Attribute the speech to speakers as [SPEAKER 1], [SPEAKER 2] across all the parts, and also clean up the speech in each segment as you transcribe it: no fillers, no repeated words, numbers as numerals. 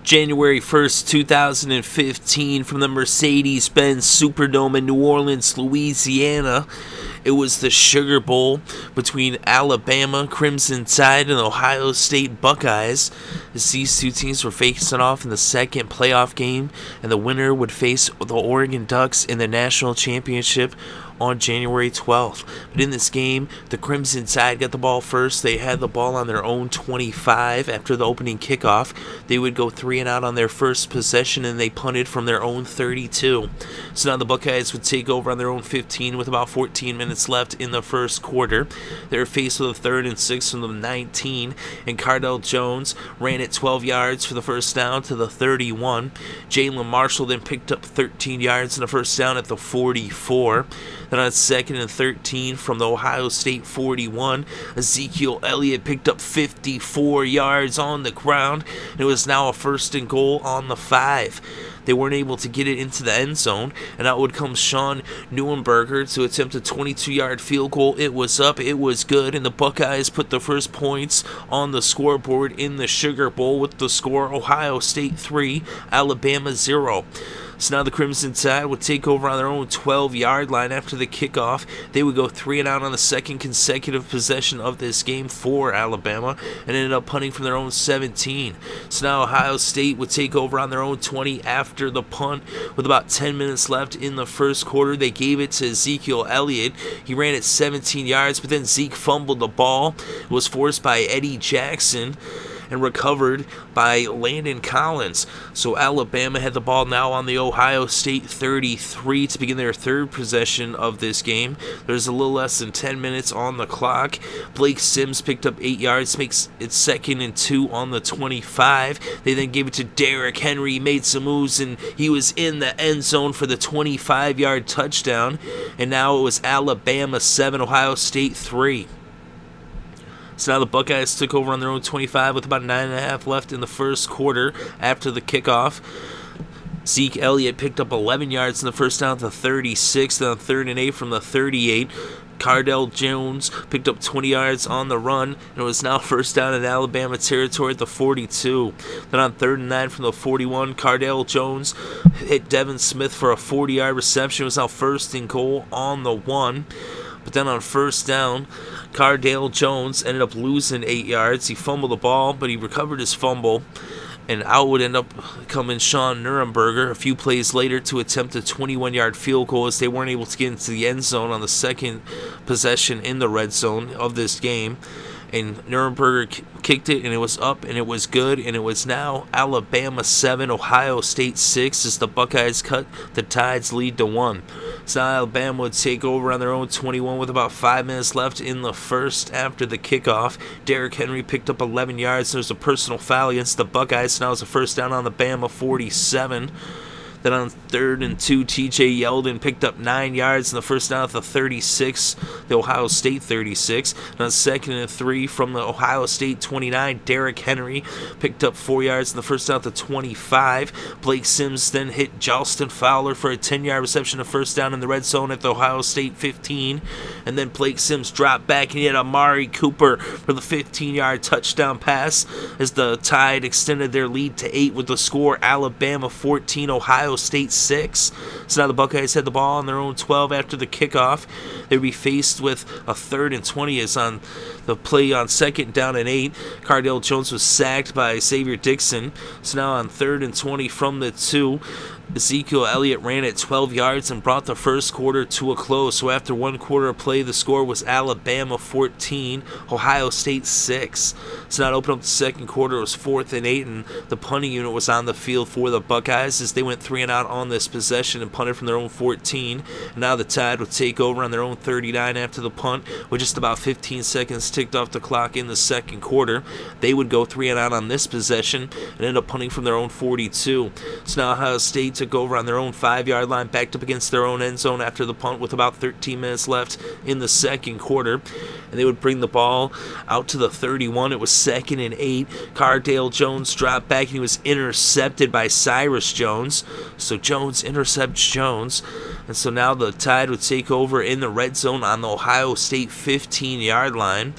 [SPEAKER 1] January 1st, 2015, from the Mercedes-Benz Superdome in New Orleans, Louisiana. It was the Sugar Bowl between Alabama Crimson Tide and Ohio State Buckeyes, as these two teams were facing off in the second playoff game, and the winner would face the Oregon Ducks in the national championship on January 12th. But in this game, the Crimson Tide got the ball first. They had the ball on their own 25 after the opening kickoff. They would go 3 and out on their first possession, and they punted from their own 32. So now the Buckeyes would take over on their own 15 with about 14 minutes left in the first quarter. They were faced with a 3rd and 6 from the 19, and Cardale Jones ran it 12 yards for the first down to the 31. Jalen Marshall then picked up 13 yards in the first down at the 44. Then on 2nd and 13 from the Ohio State 41, Ezekiel Elliott picked up 54 yards on the ground, and it was now a 1st and goal on the 5. They weren't able to get it into the end zone, and out would come Nuernberger to attempt a 22-yard field goal. It was up, it was good, and the Buckeyes put the first points on the scoreboard in the Sugar Bowl with the score Ohio State 3, Alabama 0. So now the Crimson Tide would take over on their own 12-yard line after the kickoff. They would go 3 and out on the second consecutive possession of this game for Alabama, and ended up punting from their own 17. So now Ohio State would take over on their own 20 after the punt with about 10 minutes left in the first quarter. They gave it to Ezekiel Elliott. He ran it 17 yards, but then Zeke fumbled the ball. It was forced by Eddie Jackson and recovered by Landon Collins. So Alabama had the ball now on the Ohio State 33 to begin their 3rd possession of this game. There's a little less than 10 minutes on the clock. Blake Sims picked up 8 yards, makes it 2nd and 2 on the 25. They then gave it to Derrick. Henry made some moves, and he was in the end zone for the 25-yard touchdown. And now it was Alabama 7, Ohio State 3. So now the Buckeyes took over on their own 25 with about 9.5 left in the first quarter after the kickoff. Zeke Elliott picked up 11 yards in the first down to the 36, then on 3rd and 8 from the 38. Cardale Jones picked up 20 yards on the run, and it was now first down in Alabama territory at the 42. Then on 3rd and 9 from the 41, Cardale Jones hit Devin Smith for a 40-yard reception. It was now 1st and goal on the 1. But then on 1st down, Cardale Jones ended up losing 8 yards. He fumbled the ball, but he recovered his fumble. And out would end up coming Nuernberger a few plays later to attempt a 21-yard field goal, as they weren't able to get into the end zone on the second possession in the red zone of this game. And Nuernberger kicked it, and it was up, and it was good, and it was now Alabama 7, Ohio State 6, as the Buckeyes cut the Tide's lead to 1. So now Alabama would take over on their own 21 with about 5 minutes left in the first after the kickoff. Derrick Henry picked up 11 yards. There was a personal foul against the Buckeyes, so now it's a first down on the Bama 47. Then on 3rd and 2, TJ Yeldon picked up 9 yards in the first down at the 36, the Ohio State 36. And on 2nd and 3 from the Ohio State 29, Derrick Henry picked up 4 yards in the first down at the 25. Blake Sims then hit Jalston Fowler for a 10-yard reception of first down in the red zone at the Ohio State 15. And then Blake Sims dropped back and hit Amari Cooper for the 15-yard touchdown pass, as the Tide extended their lead to 8 with the score Alabama 14, Ohio State 6. So now the Buckeyes had the ball on their own 12 after the kickoff. They would be faced with a 3rd and 20, as on the play on 2nd down and 8, Cardale Jones was sacked by Xavier Dixon. So now on 3rd and 20 from the 2, Ezekiel Elliott ran it 12 yards and brought the first quarter to a close. So after 1 quarter of play, the score was Alabama 14, Ohio State 6. So now to open up the second quarter, it was 4th and 8, and the punting unit was on the field for the Buckeyes, as they went 3 and out on this possession and punted from their own 14. And now the Tide would take over on their own 39 after the punt, with just about 15 seconds ticked off the clock in the second quarter. They would go 3 and out on this possession and end up punting from their own 42. So now Ohio State took over on their own 5-yard line, backed up against their own end zone after the punt with about 13 minutes left in the second quarter. And they would bring the ball out to the 31. It was 2nd and 8. Cardale Jones dropped back, and he was intercepted by Cyrus Jones. So Jones intercepts Jones. And so now the Tide would take over in the red zone on the Ohio State 15-yard line.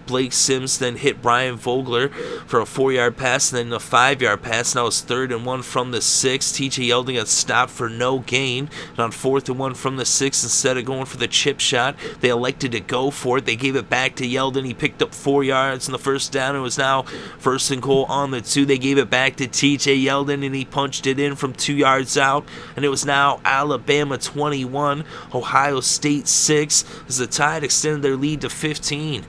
[SPEAKER 1] Blake Sims then hit Brian Vogler for a 4-yard pass and then a 5-yard pass. Now it's 3rd and 1 from the 6. TJ Yeldon got stopped for no gain. And on 4th and 1 from the 6, instead of going for the chip shot, they elected to go for it. They gave it back to Yeldon. He picked up 4 yards in the first down. It was now 1st and goal on the 2. They gave it back to TJ Yeldon, and he punched it in from 2 yards out. And it was now Alabama 21, Ohio State 6, as the Tide extended their lead to 15.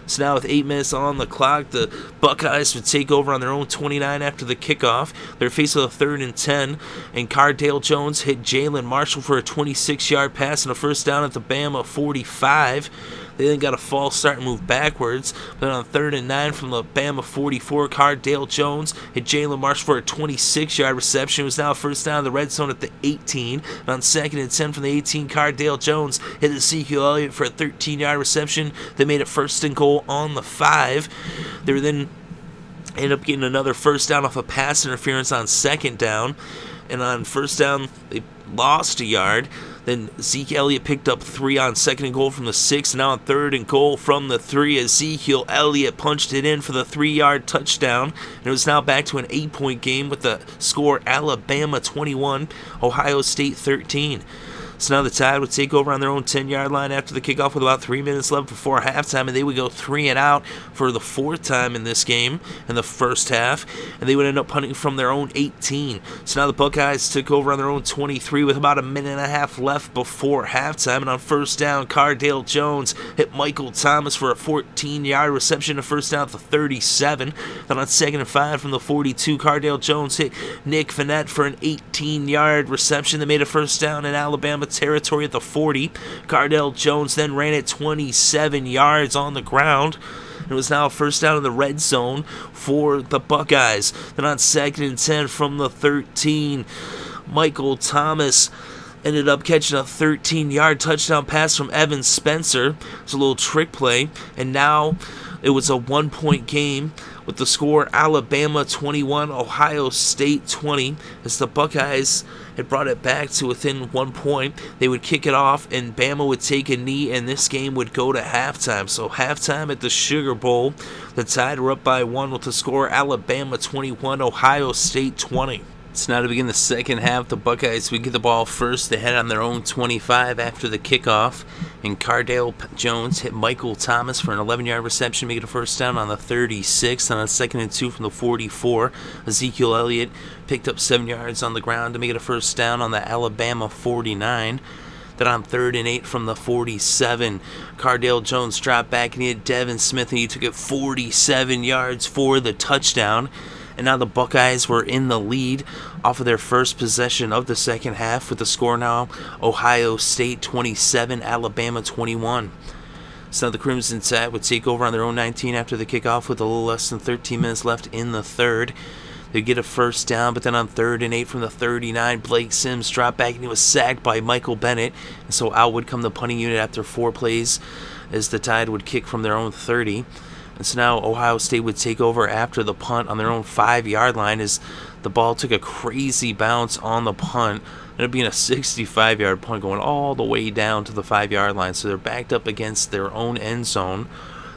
[SPEAKER 1] So now with 8 minutes on the clock, the Buckeyes would take over on their own 29 after the kickoff. They're faced with a 3rd and 10, and Cardale Jones hit Jalen Marshall for a 26-yard pass and a first down at the Bama 45. They then got a false start and moved backwards. But on 3rd and 9 from the Bama 44, Cardale Jones hit Jalen Marshall for a 26-yard reception. It was now a first down in the red zone at the 18. And on 2nd and 10 from the 18, Cardale Jones hit Ezekiel Elliott for a 13-yard reception. They made it 1st and goal on the 5. They were then ended up getting another first down off a pass interference on 2nd down. And on 1st down, they lost a yard. Then Zeke Elliott picked up 3 on 2nd and goal from the 6. Now on 3rd and goal from the 3, Ezekiel Elliott punched it in for the 3-yard touchdown. And it was now back to an 8-point game with the score Alabama 21, Ohio State 13. So now the Tide would take over on their own 10-yard line after the kickoff with about 3 minutes left before halftime, and they would go 3 and out for the 4th time in this game in the first half, and they would end up punting from their own 18. So now the Buckeyes took over on their own 23 with about a minute and a half left before halftime, and on 1st down, Cardale Jones hit Michael Thomas for a 14-yard reception, a first down at the 37. Then on 2nd and 5 from the 42, Cardale Jones hit Nick Vanette for an 18-yard reception that made a first down in Alabama territory at the 40. Cardale Jones then ran it 27 yards on the ground. It was now a first down in the red zone for the Buckeyes. Then on 2nd and 10 from the 13, Michael Thomas ended up catching a 13-yard touchdown pass from Evan Spencer. It was a little trick play, and now it was a 1-point game with the score Alabama 21, Ohio State 20, as the Buckeyes had brought it back to within 1 point. They would kick it off, and Bama would take a knee, and this game would go to halftime. So halftime at the Sugar Bowl, the Tide were up by 1 with the score Alabama 21, Ohio State 20. So now to begin the second half, the Buckeyes would get the ball first. They had on their own 25 after the kickoff, and Cardale Jones hit Michael Thomas for an 11-yard reception, making a first down on the 36. And on 2nd and 2 from the 44, Ezekiel Elliott picked up 7 yards on the ground to make it a first down on the Alabama 49. Then on 3rd and 8 from the 47, Cardale Jones dropped back and he hit Devin Smith, and he took it 47 yards for the touchdown. And now the Buckeyes were in the lead off of their first possession of the second half, with the score now Ohio State 27, Alabama 21. So now the Crimson Tide would take over on their own 19 after the kickoff with a little less than 13 minutes left in the third. They'd get a first down, but then on 3rd and 8 from the 39, Blake Sims dropped back and he was sacked by Michael Bennett. And so out would come the punting unit after 4 plays as the Tide would kick from their own 30. And so now Ohio State would take over after the punt on their own 5-yard line as the ball took a crazy bounce on the punt. Ended up being a 65-yard punt going all the way down to the 5-yard line. So they're backed up against their own end zone.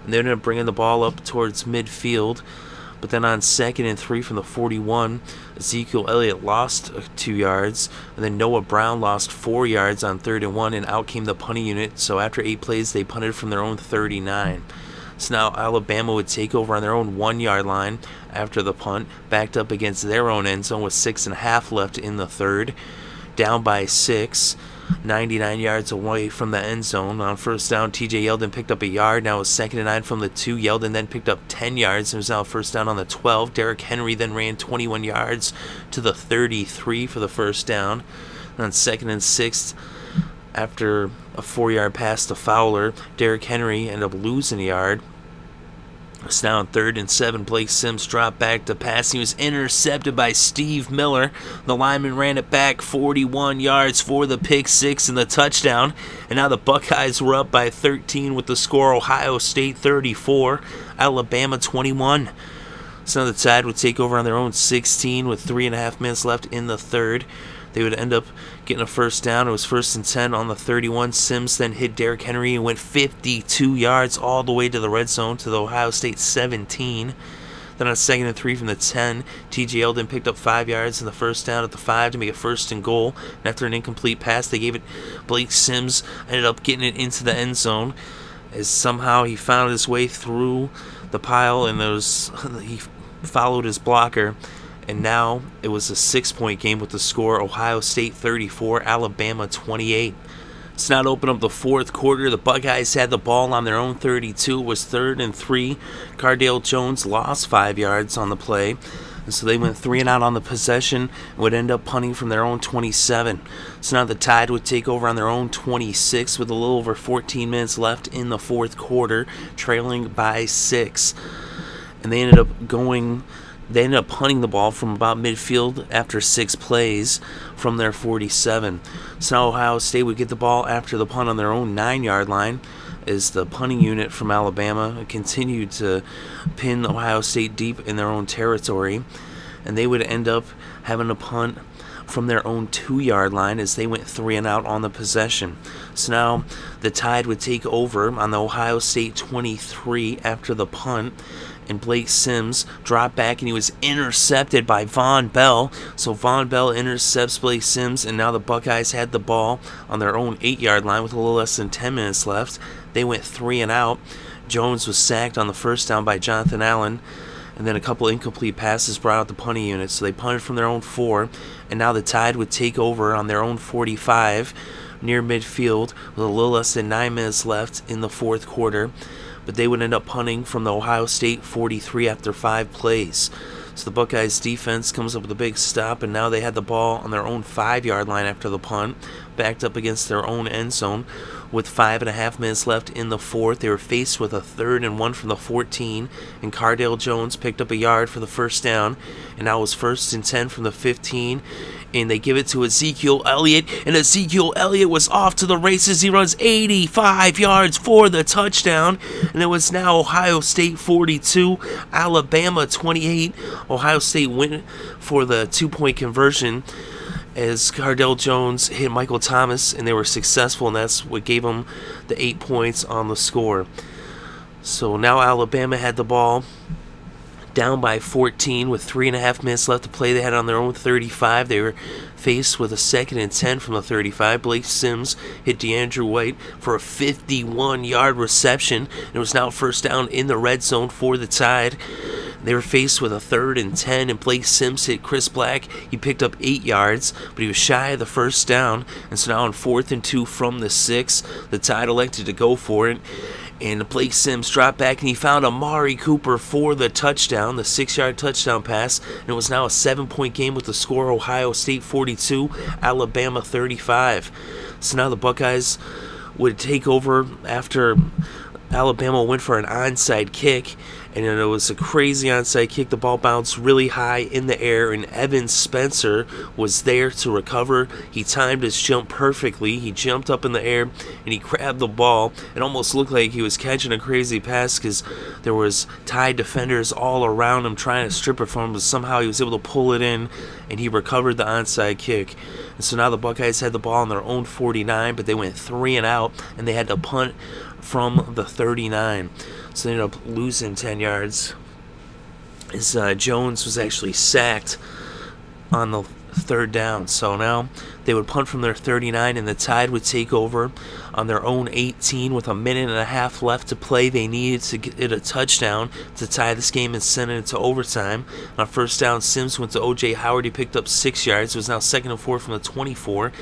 [SPEAKER 1] And they ended up bringing the ball up towards midfield. But then on 2nd and 3 from the 41, Ezekiel Elliott lost 2 yards. And then Noah Brown lost 4 yards on 3rd and 1. And out came the punting unit. So after 8 plays, they punted from their own 39. So now Alabama would take over on their own 1-yard line after the punt, backed up against their own end zone with 6.5 left in the third. Down by 6, 99 yards away from the end zone. On first down, TJ Yeldon picked up a yard. Now it's 2nd and 9 from the 2. Yeldon then picked up 10 yards. It was now first down on the 12. Derrick Henry then ran 21 yards to the 33 for the first down. And on 2nd and 6, after a 4-yard pass to Fowler, Derrick Henry ended up losing a yard. It's now on 3rd and 7. Blake Sims dropped back to pass. He was intercepted by Steve Miller. The lineman ran it back 41 yards for the pick 6 and the touchdown. And now the Buckeyes were up by 13 with the score Ohio State 34, Alabama 21. So now the Tide would take over on their own 16 with 3.5 minutes left in the third. They would end up getting a first down. It was 1st and 10 on the 31. Sims then hit Derrick Henry and went 52 yards all the way to the red zone to the Ohio State 17. Then on 2nd and 3 from the 10, T.J. Yeldon picked up 5 yards in the first down at the 5 to make it 1st and goal. And after an incomplete pass, they gave it. Blake Sims ended up getting it into the end zone, as somehow he found his way through the pile, and he followed his blocker. And now it was a 6-point game with the score Ohio State 34, Alabama 28. It's now to open up the fourth quarter. The Buckeyes had the ball on their own 32. It was 3rd and 3. Cardale Jones lost 5 yards on the play, and so they went 3 and out on the possession and would end up punting from their own 27. So now the Tide would take over on their own 26 with a little over 14 minutes left in the fourth quarter, trailing by 6. And they ended up punting the ball from about midfield after 6 plays from their 47. So now Ohio State would get the ball after the punt on their own 9-yard line, as the punting unit from Alabama continued to pin Ohio State deep in their own territory. And they would end up having a punt from their own 2-yard line as they went 3 and out on the possession. So now the Tide would take over on the Ohio State 23 after the punt, and Blake Sims dropped back and he was intercepted by Von Bell. So Von Bell intercepts Blake Sims, and now the Buckeyes had the ball on their own 8-yard line with a little less than 10 minutes left. They went 3 and out. Jones was sacked on the first down by Jonathan Allen, and then a couple incomplete passes brought out the punting unit. So they punted from their own 4, and now the Tide would take over on their own 45 near midfield with a little less than 9 minutes left in the fourth quarter. But they would end up punting from the Ohio State 43 after 5 plays. So the Buckeyes defense comes up with a big stop, and now they had the ball on their own 5-yard line after the punt, backed up against their own end zone with 5.5 minutes left in the fourth. They were faced with a 3rd and 1 from the 14, and Cardale Jones picked up a yard for the first down, and now it was 1st and 10 from the 15. And they give it to Ezekiel Elliott, and Ezekiel Elliott was off to the races. He runs 85 yards for the touchdown, and it was now Ohio State 42, Alabama 28. Ohio State went for the 2-point conversion as Cardale Jones hit Michael Thomas, and they were successful, and that's what gave them the 8 points on the score. So now Alabama had the ball down by 14 with 3.5 minutes left to play. They had on their own 35. They were faced with a 2nd and 10 from the 35. Blake Sims hit DeAndre White for a 51-yard reception. It was now first down in the red zone for the Tide. They were faced with a 3rd and 10, and Blake Sims hit Chris Black. He picked up 8 yards, but he was shy of the first down. And so now on 4th and 2 from the 6, the Tide elected to go for it. And Blake Sims dropped back, and he found Amari Cooper for the touchdown, the 6-yard touchdown pass. And it was now a 7-point game with the score Ohio State 42, Alabama 35. So now the Buckeyes would take over after Alabama went for an onside kick, and it was a crazy onside kick. The ball bounced really high in the air, and Evan Spencer was there to recover. He timed his jump perfectly. He jumped up in the air, and he grabbed the ball. It almost looked like he was catching a crazy pass because there was Tide defenders all around him trying to strip it from him, but somehow he was able to pull it in, and he recovered the onside kick. And so now the Buckeyes had the ball on their own 49, but they went 3 and out, and they had to punt from the 39. So they ended up losing 10 yards as Jones was actually sacked on the 3rd down. So now they would punt from their 39, and the Tide would take over on their own 18 with a 1.5 minutes left to play. They needed to get a touchdown to tie this game and send it into overtime. On first down, Sims went to O.J. Howard. He picked up 6 yards. It was now 2nd and 4 from the 24.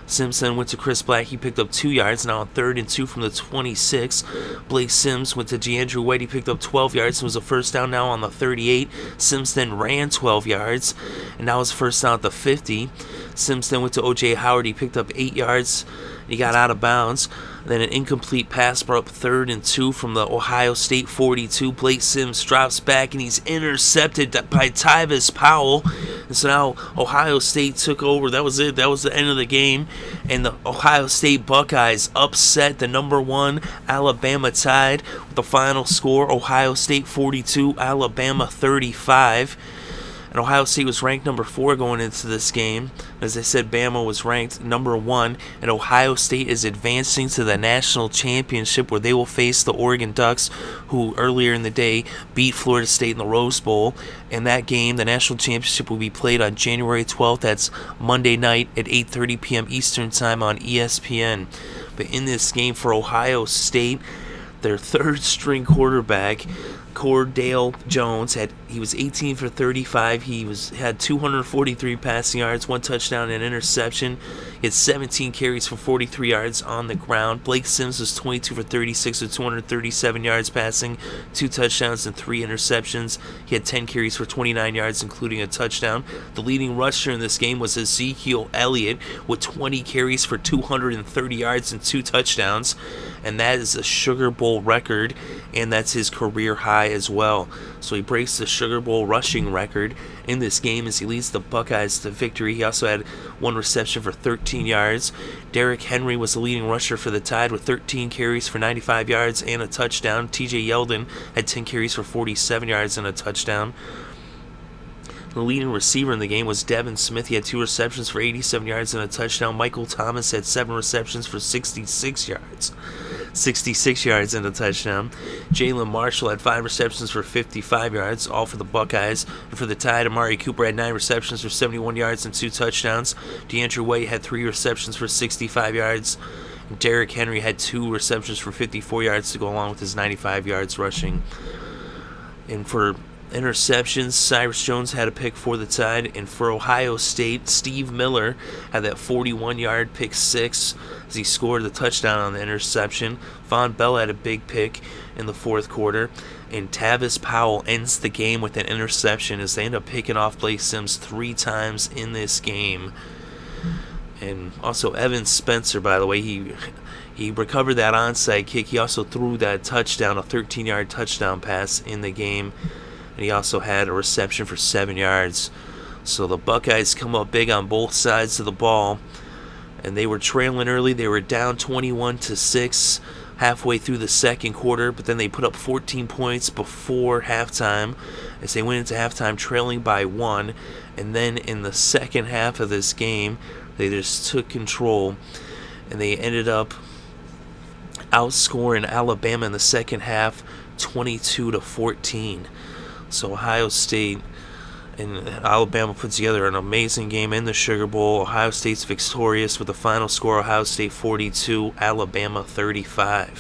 [SPEAKER 1] Sims then went to Chris Black. He picked up 2 yards. Now on 3rd and 2 from the 26. Blake Sims went to DeAndre White. He picked up 12 yards. It was a first down now on the 38. Sims then ran 12 yards, and now it's first down at the 50. Sims then went to O.J. Howard. He picked up 8 yards. He got out of bounds. Then an incomplete pass brought up 3rd and 2 from the Ohio State 42. Blake Sims drops back, and he's intercepted by Tyvis Powell. And so now Ohio State took over. That was it. That was the end of the game. And the Ohio State Buckeyes upset the #1 Alabama Tide with the final score, Ohio State 42, Alabama 35. And Ohio State was ranked number 4 going into this game. As I said, Bama was ranked number 1, and Ohio State is advancing to the national championship where they will face the Oregon Ducks, who earlier in the day beat Florida State in the Rose Bowl. And that game, the national championship, will be played on January 12th. That's Monday night at 8:30 p.m. Eastern Time on ESPN. But in this game for Ohio State, their third-string quarterback, Cardale Jones, he was 18 for 35. He had 243 passing yards, 1 touchdown and interception. He had 17 carries for 43 yards on the ground. Blake Sims was 22 for 36 with 237 yards passing, 2 touchdowns and 3 interceptions. He had 10 carries for 29 yards, including a touchdown. The leading rusher in this game was Ezekiel Elliott with 20 carries for 230 yards and 2 touchdowns. And that is a Sugar Bowl record, and that's his career high as well. So he breaks the Sugar Bowl rushing record in this game as he leads the Buckeyes to victory. He also had 1 reception for 13 yards. Derrick Henry was the leading rusher for the Tide with 13 carries for 95 yards and a touchdown. TJ Yeldon had 10 carries for 47 yards and a touchdown. The leading receiver in the game was Devin Smith. He had 2 receptions for 87 yards and a touchdown. Michael Thomas had 7 receptions for 66 yards. 66 yards and a touchdown. Jalen Marshall had 5 receptions for 55 yards, all for the Buckeyes. And for the Tide, Amari Cooper had 9 receptions for 71 yards and 2 touchdowns. DeAndre White had 3 receptions for 65 yards. And Derrick Henry had 2 receptions for 54 yards to go along with his 95 yards rushing. And for interceptions, Cyrus Jones had a pick for the Tide, and for Ohio State, Steve Miller had that 41-yard pick 6 as he scored the touchdown on the interception. Von Bell had a big pick in the 4th quarter, and Tavis Powell ends the game with an interception as they end up picking off Blake Sims 3 times in this game. And also Evan Spencer, by the way, he recovered that onside kick. He also threw that touchdown, a 13-yard touchdown pass in the game. And he also had a reception for 7 yards. So the Buckeyes come up big on both sides of the ball. And they were trailing early. They were down 21-6 halfway through the 2nd quarter. But then they put up 14 points before halftime as they went into halftime trailing by 1. And then in the second half of this game, they just took control. And they ended up outscoring Alabama in the second half 22-14. So Ohio State and Alabama put together an amazing game in the Sugar Bowl. Ohio State's victorious with the final score: Ohio State 42, Alabama 35.